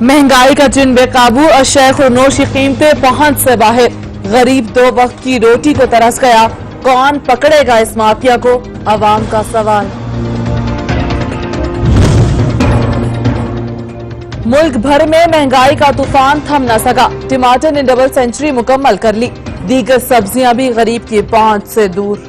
महंगाई का जिन बेकाबू अशय खुरनोश की कीमतें पहुंच से बाहर, गरीब 2 वक्त की रोटी को तरस गया, कौन पकड़ेगा इस माफिया को, अवाम का सवाल। मुल्क भर में महंगाई का तूफान थम न सका, टमाटर ने डबल सेंचुरी मुकम्मल कर ली, दीगर सब्जियां भी गरीब की पहुंच से दूर।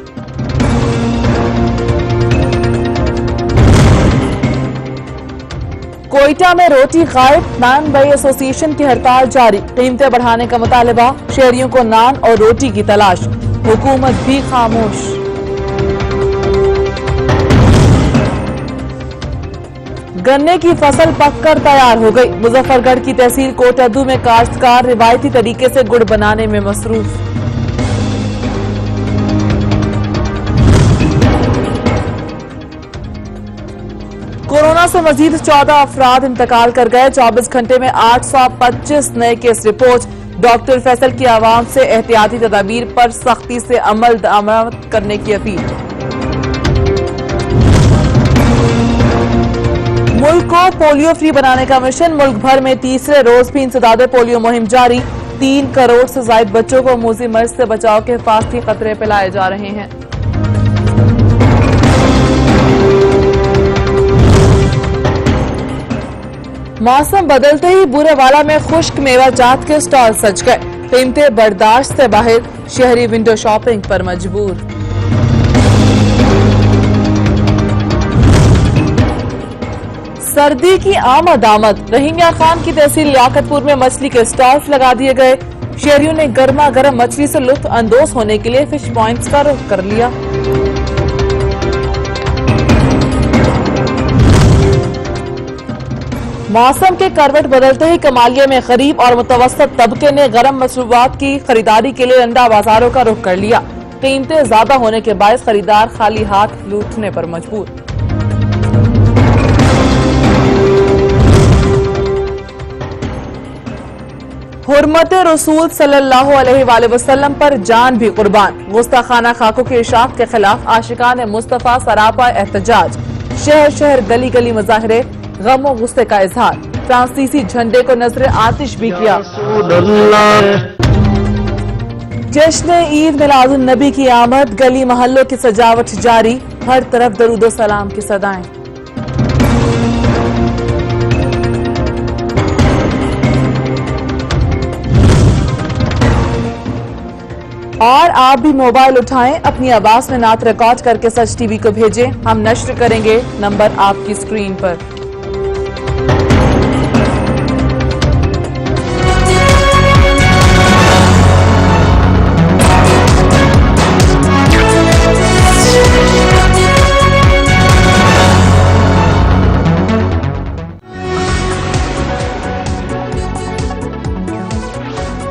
कोयटा में रोटी गायब, नान बाई एसोसिएशन की हड़ताल जारी, कीमतें बढ़ाने का मुतालबा, शहरियों को नान और रोटी की तलाश, हुकूमत भी खामोश। गन्ने की फसल पककर तैयार हो गई, मुजफ्फरगढ़ की तहसील कोटद्दू में काश्तकार रिवायती तरीके से गुड़ बनाने में मसरूफ। कोरोना से मजीद 14 अफराद इंतकाल कर गए, 24 घंटे में 825 नए केस रिपोर्ट। डॉक्टर फैसल की आवाम से एहतियाती तदाबीर पर सख्ती से अमल दरामद करने की अपील। मुल्क को पोलियो फ्री बनाने का मिशन, मुल्क भर में तीसरे रोज भी इंसदादे पोलियो मुहिम जारी, 3 करोड़ से ज्यादा बच्चों को मूजी मर्ज से बचाव के हिफाजती खतरे पिलाए जा रहे हैं। मौसम बदलते ही बुरेवाला में खुश्क मेवा जात के स्टॉल सज गए, कीमतें बर्दाश्त से बाहर, शहरी विंडो शॉपिंग पर मजबूर। सर्दी की आमद, रहीमिया खान की तहसील लियाकतपुर में मछली के स्टॉल्स लगा दिए गए, शहरियों ने गर्मा गर्म मछली से लुत्फ अंदोज होने के लिए फिश पॉइंट्स का रुख कर लिया। मौसम के करवट बदलते ही कमालिया में गरीब और मुतवस्सत तबके ने गरम मशरूबात की खरीदारी के लिए अंडा बाजारों का रुख कर लिया, कीमतें ज्यादा होने के बायस खरीदार खाली हाथ लूटने पर मजबूर। हुर्मत रसूल सल्लल्लाहु अलैहि वसल्लम पर जान भी कुर्बान, गुस्ताखाना खाकों के इशाक के खिलाफ आशिकान मुस्तफा सरापा एहतजाज, शहर शहर गली गली मुजाहिरे, गम और गुस्से का इजहार, फ्रांसीसी झंडे को नजर आतिश भी किया। जश्न ईद मिलादुन नबी की आमद, गली महल्लों की सजावट जारी, हर तरफ दरूदो सलाम की सदाएं। और आप भी मोबाइल उठाएं, अपनी आवाज में नात रिकॉर्ड करके सच टीवी को भेजें, हम नश्र करेंगे, नंबर आपकी स्क्रीन पर।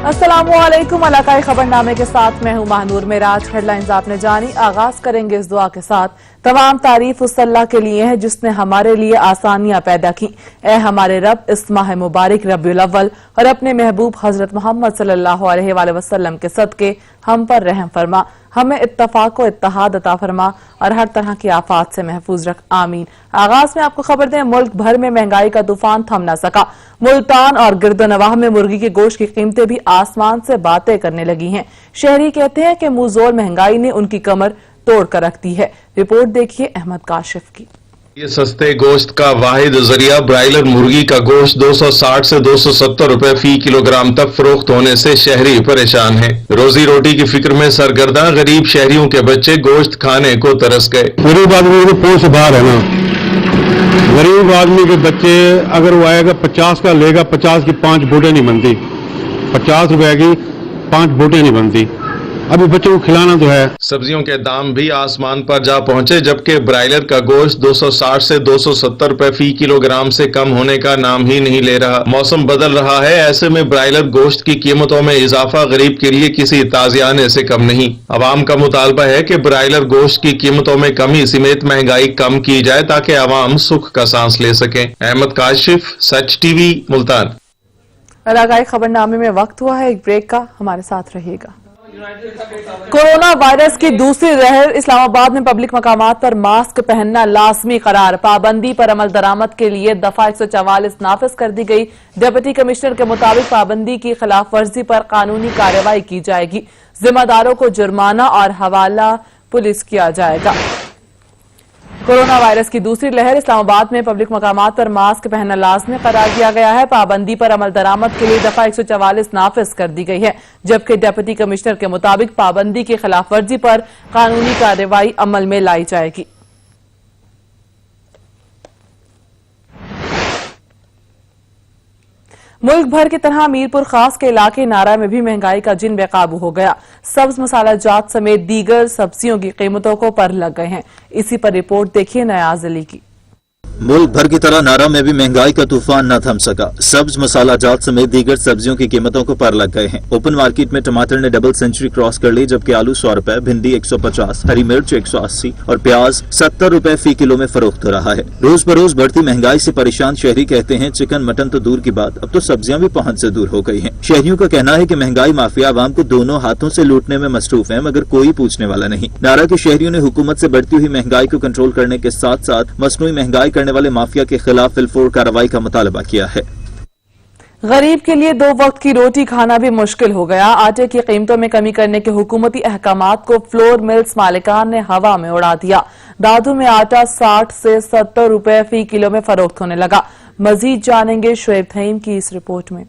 अस्सलामुअलैकुम, इलाकाई खबरनामे के साथ मैं हूं महानूर मेराज। हेडलाइंस आपने जानी, आगाज करेंगे इस दुआ के साथ। तमाम तारीफ उस अल्लाह के लिए है जिसने हमारे लिए आसानियां पैदा की। ए हमारे रब, इस माह मुबारक रबीउल अव्वल और अपने महबूब हजरत मोहम्मद सल्लल्लाहु अलैहि वसल्लम के सदके हम पर रहम फरमा, हमें इत्तफाक व इत्तेहाद अता फरमा और हर तरह की आफात से महफूज रख, आमीन। आगाज में आपको खबर दें, मुल्क भर में महंगाई का तूफान थम न सका। मुल्तान और गिरदोनवाह में मुर्गी के गोश्त की कीमतें भी आसमान से बातें करने लगी हैं। शहरी कहते हैं कि मुंहजोर महंगाई ने उनकी कमर तोड़ कर रख दी है। रिपोर्ट देखिए अहमद काशिफ की। ये सस्ते गोश्त का वाहिद जरिया ब्रायलर मुर्गी का गोश्त 260 से 270 रुपए फी किलोग्राम तक फरोख्त होने से शहरी परेशान हैं। रोजी रोटी की फिक्र में सरगर्दा गरीब शहरियों के बच्चे गोश्त खाने को तरस गए। गरीब आदमी को पोष बाहर है ना, गरीब आदमी के बच्चे अगर वो आएगा 50 का लेगा, 50 की 5 बोटें नहीं बनती, 50 रुपए की 5 बोटें नहीं बनती। अभी बच्चों को खिलाना तो है। सब्जियों के दाम भी आसमान पर जा पहुंचे, जबकि ब्रायलर का गोश्त 260 से 270 रुपए फी किलोग्राम से कम होने का नाम ही नहीं ले रहा। मौसम बदल रहा है, ऐसे में ब्रायलर गोश्त की कीमतों में इजाफा गरीब के लिए किसी ताजियाने से कम नहीं। अवाम का मुतालबा है कि ब्रायलर गोश्त की कीमतों में कमी समेत महंगाई कम की जाए ताकि अवाम सुख का सांस ले सके। अहमद काशिफ, सच टीवी, मुल्तान। इलाकाई खबरनामे में वक्त हुआ है एक ब्रेक का, हमारे साथ रहिएगा। कोरोना वायरस की दूसरी लहर, इस्लामाबाद में पब्लिक मकामात पर मास्क पहनना लाजमी करार। पाबंदी पर अमल दरामद के लिए दफा 144 नाफिज कर दी गई। डिप्टी कमिश्नर के मुताबिक पाबंदी की खिलाफ वर्जी पर कानूनी कार्रवाई की जाएगी। जिम्मेदारों को जुर्माना और हवाला पुलिस किया जाएगा। कोरोना वायरस की दूसरी लहर, इस्लामाबाद में पब्लिक मकामात पर मास्क पहनना लाजमी करार दिया गया है। पाबंदी पर अमल दरामद के लिए दफा 144 नाफिज कर दी गई है, जबकि डिप्टी कमिश्नर के मुताबिक पाबंदी की खिलाफ वर्जी पर कानूनी कार्रवाई अमल में लाई जाएगी। मुल्क भर की तरह मीरपुर खास के इलाके नारा में भी महंगाई का जिन बेकाबू हो गया। सब्ज मसाला जात समेत दीगर सब्जियों की कीमतों को पर लग गए हैं। इसी पर रिपोर्ट देखिए नयाज अली की। मुल्क भर की तरह नारा में भी महंगाई का तूफान न थम सका। सब्ज मसाला जात समेत दीगर सब्जियों की कीमतों को पर लग गए हैं। ओपन मार्केट में टमाटर ने डबल सेंचुरी क्रॉस कर ली, जबकि आलू 100 रुपए, भिंडी 150, हरी मिर्च 180 और प्याज 70 रुपए फी किलो में फरोख्त हो रहा है। रोज बरोज बढ़ती महंगाई से परेशान शहरी कहते हैं चिकन मटन तो दूर की बात, अब तो सब्जियां भी पहुंच से दूर हो गई हैं। शहरियों का कहना है कि महंगाई माफिया आवाम को दोनों हाथों से लूटने में मसरूफ है, मगर कोई पूछने वाला नहीं। नारा के शहरियों ने हुकूमत से बढ़ती हुई महंगाई को कंट्रोल करने के साथ साथ मसनूई महंगाई करने वाले माफिया के खिलाफ फिलफोर कार्रवाई का मुतालबा किया है। गरीब के लिए 2 वक्त की रोटी खाना भी मुश्किल हो गया। आटे की कीमतों में कमी करने के हुकूमती अहकामात को फ्लोर मिल्स मालिकान ने हवा में उड़ा दिया। दादू में आटा 60 से 70 रुपए फी किलो में फरोख्त होने लगा। मजीद जानेंगे शुएब थईम की इस रिपोर्ट में।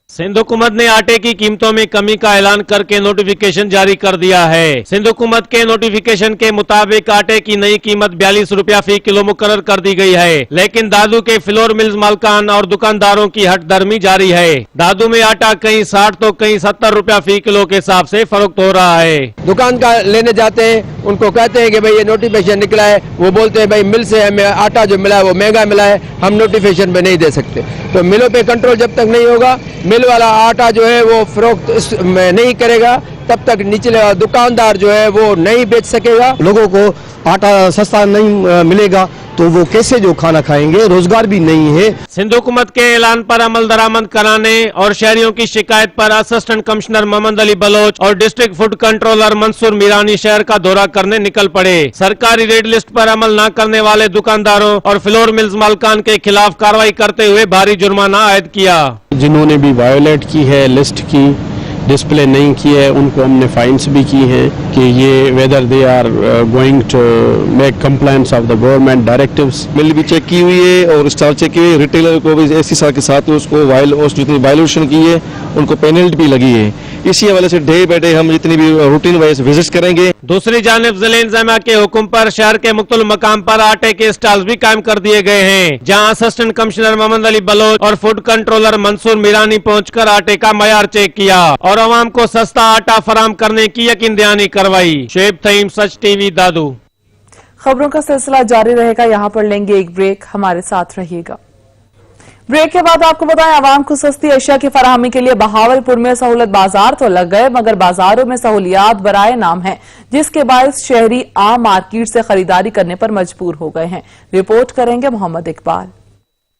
सिंध हुकूमत ने आटे की कीमतों में कमी का ऐलान करके नोटिफिकेशन जारी कर दिया है। सिंध हुकूमत के नोटिफिकेशन के मुताबिक आटे की नई कीमत 42 रुपया फी किलो मुकर्रर कर दी गई है, लेकिन दादू के फ्लोर मिल्स मालकान और दुकानदारों की हट दरमी जारी है। दादू में आटा कहीं 60 तो कहीं 70 रुपया फी किलो के हिसाब से फरोख्त हो रहा है। दुकान का लेने जाते हैं, उनको कहते हैं कि भाई ये नोटिफिकेशन निकला है, वो बोलते हैं भाई मिल से हमें आटा जो मिला है वो महंगा मिला है, हम नोटिफिकेशन पे नहीं दे सकते। तो मिलों पे कंट्रोल जब तक नहीं होगा, मिल वाला आटा जो है वो फरोख्त नहीं करेगा, तब तक निचले दुकानदार जो है वो नहीं बेच सकेगा। लोगों को आटा सस्ता नहीं मिलेगा तो वो कैसे जो खाना खाएंगे, रोजगार भी नहीं है। सिंध हुकूमत के ऐलान पर अमल दरामद कराने और शहरियों की शिकायत पर असिस्टेंट कमिश्नर मोहम्मद अली बलोच और district food controller Mansoor Mirani शहर का दौरा करने निकल पड़े। सरकारी रेड लिस्ट पर अमल न करने वाले दुकानदारों और फ्लोर मिल्स मालकान के खिलाफ कार्रवाई करते हुए भारी जुर्माना आयद किया। जिन्होंने भी वायोलेट की है, लिस्ट की डिस्प्ले नहीं की है, उनको हमने फाइन्स भी की हैं कि ये whether they are going to make compliance of the government directives. Mill भी चेक की हुई है और स्टॉल चेक की हुई है। रिटेलर को भी इसी साल के साथ उसको जितनी वायलेशन की है उनको पेनल्टी भी लगी है। इसी हवाले से डे बाय डे हम जितनी भी रूटीन वाइज विजिट करेंगे। दूसरी जानिब जिले इंतजामिया के हुक्म पर शहर के मुख्तलिफ मकाम पर आटे के स्टॉल्स भी कायम कर दिए गए हैं, जहां असिस्टेंट कमिश्नर मोहम्मद अली बलोच और फूड कंट्रोलर मंसूर मीरानी पहुंचकर आटे का मयार चेक किया और आवाम को सस्ता आटा फराम करने की यकीन दहानी करवाई। शुएब थईम, सच टीवी, दादू। खबरों का सिलसिला जारी रहेगा। यहाँ पर लेंगे एक ब्रेक, हमारे साथ रहिएगा। ब्रेक के बाद आपको बताएं, आवाम को सस्ती अशिया की फराहमी के लिए बहावलपुर में सहूलत बाजार तो लग गए, मगर बाजारों में सहूलियात बराए नाम है, जिसके बायस शहरी आम मार्केट से खरीदारी करने पर मजबूर हो गए हैं। रिपोर्ट करेंगे मोहम्मद इकबाल।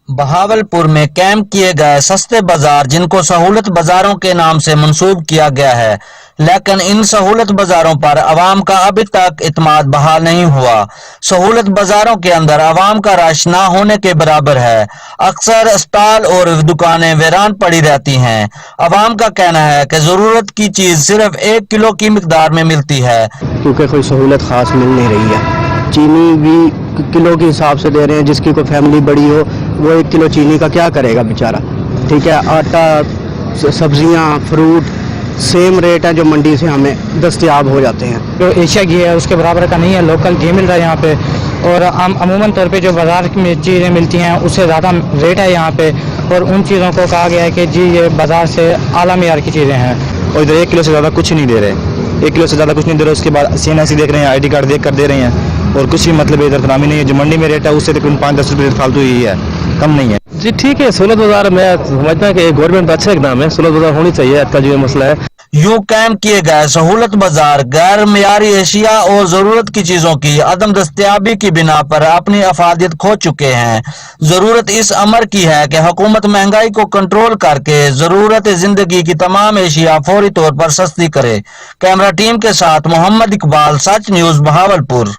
बहावलपुर में कैंप किए गए सस्ते बाजार, जिनको सहूलत बाजारों के नाम से मंसूब किया गया है, लेकिन इन सहूलत बाजारों पर आवाम का अभी तक इत्मीनान बहाल नहीं हुआ। सहूलत बाजारों के अंदर आवाम का रश ना होने के बराबर है। अक्सर स्टॉल और दुकानें वीरान पड़ी रहती हैं। आवाम का कहना है कि जरूरत की चीज सिर्फ 1 किलो की मिकदार में मिलती है, क्योंकि कोई सहूलत खास मिल नहीं रही है। चीनी भी किलो के हिसाब से दे रहे हैं, जिसकी कोई फैमिली बड़ी हो वो 1 किलो चीनी का क्या करेगा बेचारा। ठीक है, आटा, सब्जियां, फ्रूट सेम रेट है जो मंडी से हमें दस्तयाब हो जाते हैं। जो एशिया घी है उसके बराबर का नहीं है, लोकल घी मिल रहा है यहाँ पे, और अमूमन तौर पे जो बाजार में चीज़ें मिलती हैं उससे ज़्यादा रेट है यहाँ पे, और उन चीज़ों को कहा गया है कि जी ये बाजार से आला मेयार की चीज़ें हैं। और इधर 1 किलो से ज़्यादा कुछ नहीं दे रहे, 1 किलो से ज़्यादा कुछ नहीं दे रहे। उसके बाद CNC देख रहे हैं, ID कार्ड देख कर दे रहे हैं, और कुछ भी मतलब इधर तनामी नहीं है। जो मंडी में रेट है उससे तकरीबन 5-10 रुपये फालतू ही है, कम नहीं है। जी ठीक है, सहूलत बाजार मैं समझता हूँ कि गवर्नमेंट का अच्छा इकदाम है, सहूलत बाजार होनी चाहिए। आज का जो मसला है यूं कायम किए गए सहूलत बाजार गैर मियारी एशिया और जरूरत की चीजों की अदम दस्तयाबी की बिना पर अपनी अफादियत खो चुके हैं। जरूरत इस अमर की है कि हुकूमत महंगाई को कंट्रोल करके जरूरत जिंदगी की तमाम एशिया फौरी तौर पर सस्ती करे। कैमरा टीम के साथ मोहम्मद इकबाल, सच न्यूज, बहावलपुर।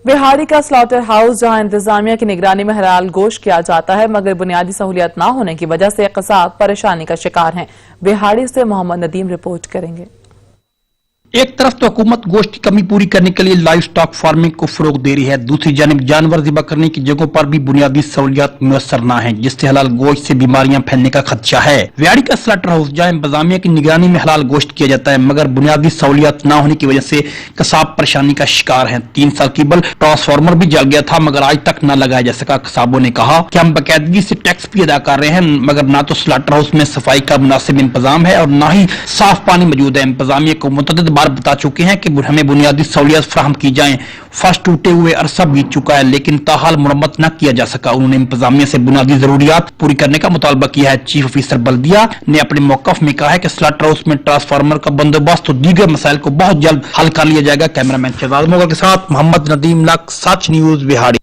बिहाड़ी का स्लॉटर हाउस जहां इंतजामिया की निगरानी में हलाल गोश्त किया जाता है मगर बुनियादी सहूलियत न होने की वजह से कसाब परेशानी का शिकार हैं। बिहाड़ी से मोहम्मद नदीम रिपोर्ट करेंगे। एक तरफ तो हुकूमत गोश्त की कमी पूरी करने के लिए लाइव स्टॉक फार्मिंग को फरोग दे रही है, दूसरी जानिब जानवर ज़िबा करने की जगहों पर भी बुनियादी सहूलियत मुयसर न है, जिससे हलाल गोश्त से बीमारियां फैलने का खदशा है। व्याड़ी का स्लॉटर हाउस जहां इंतजामिया की निगरानी में हलाल गोश्त किया जाता है मगर बुनियादी सहूलियत न होने की वजह से कसाब परेशानी का शिकार है। 3 साल कीबल ट्रांसफार्मर भी जल गया था मगर आज तक न लगाया जा सका। कसाबों ने कहा कि हम बाकायदगी से टैक्स भी अदा कर रहे हैं मगर न तो स्लॉटर हाउस में सफाई का मुनासिब इंतजाम है और न ही साफ पानी मौजूद है। इंतजामिया को मुतअद्दिद बार बता चुके हैं कि हमें बुनियादी सहूलियत फराहम की जाए। फर्श टूटे हुए अरसा बीत चुका है लेकिन ताहाल मुरम्मत न किया जा सका। उन्होंने इंतजामिया से बुनियादी जरूरियात पूरी करने का मुतालबा किया है। चीफ ऑफिसर बल्दिया ने अपने मौकफ में कहा है कि स्लॉटर हाउस में ट्रांसफार्मर का बंदोबस्त और दीगर मसाइल को बहुत जल्द हल कर लिया जाएगा। कैमरामैन शहजाद मोगर के साथ मोहम्मद नदीम, सच न्यूज, बिहाड़ी।